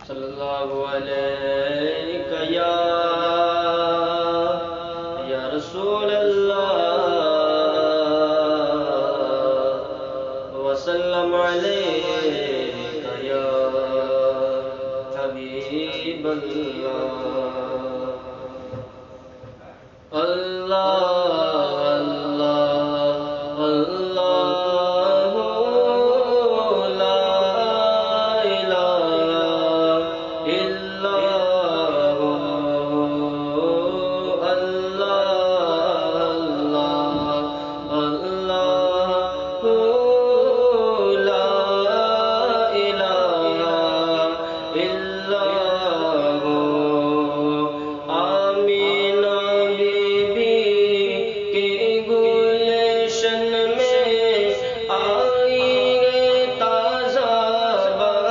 صلی اللہ علیہ یا رسول اللہ وسلم علیک یا حبیب اللہ اللہ اللہ لا الہ الا اللہ اللہ لا الہ الا آمینہ بی بی کے گلشن میں آئی ہے تازہ بہار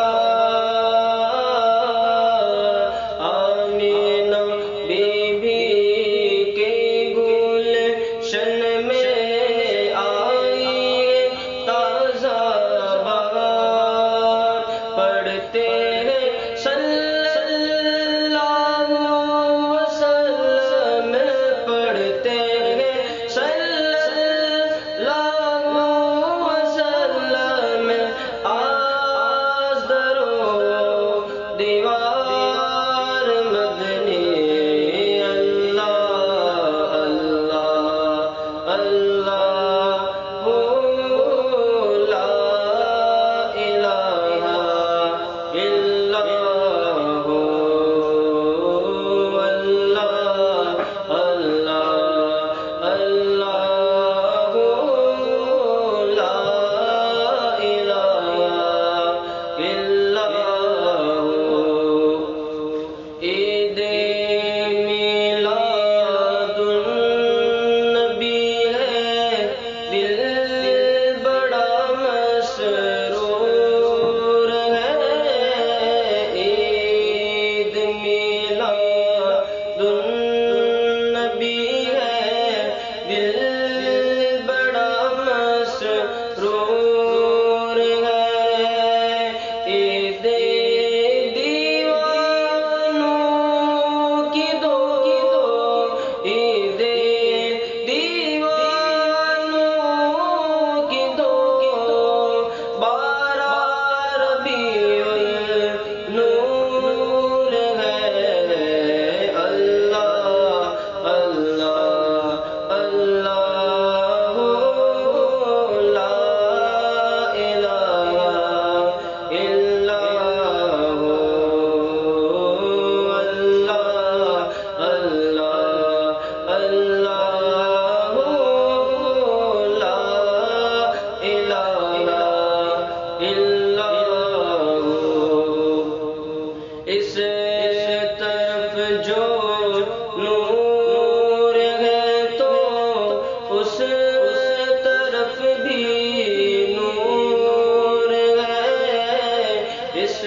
آمینہ بی بی کے گلشن میں آئی ہے تازہ بہار پڑھتے ہیں صلی اللہ وسلم پڑھتے ہیں صلی اللہ وسلم آز درو دیوار مدنی اللہ اللہ اللہ لا الہ الا عید میلاد النبی ہے دل بڑا مسرور ہے عید میلاد النبی ہے دل بڑا مسرور ہے عید اس طرف جو نور ہے تو اس طرف بھی نور ہے اس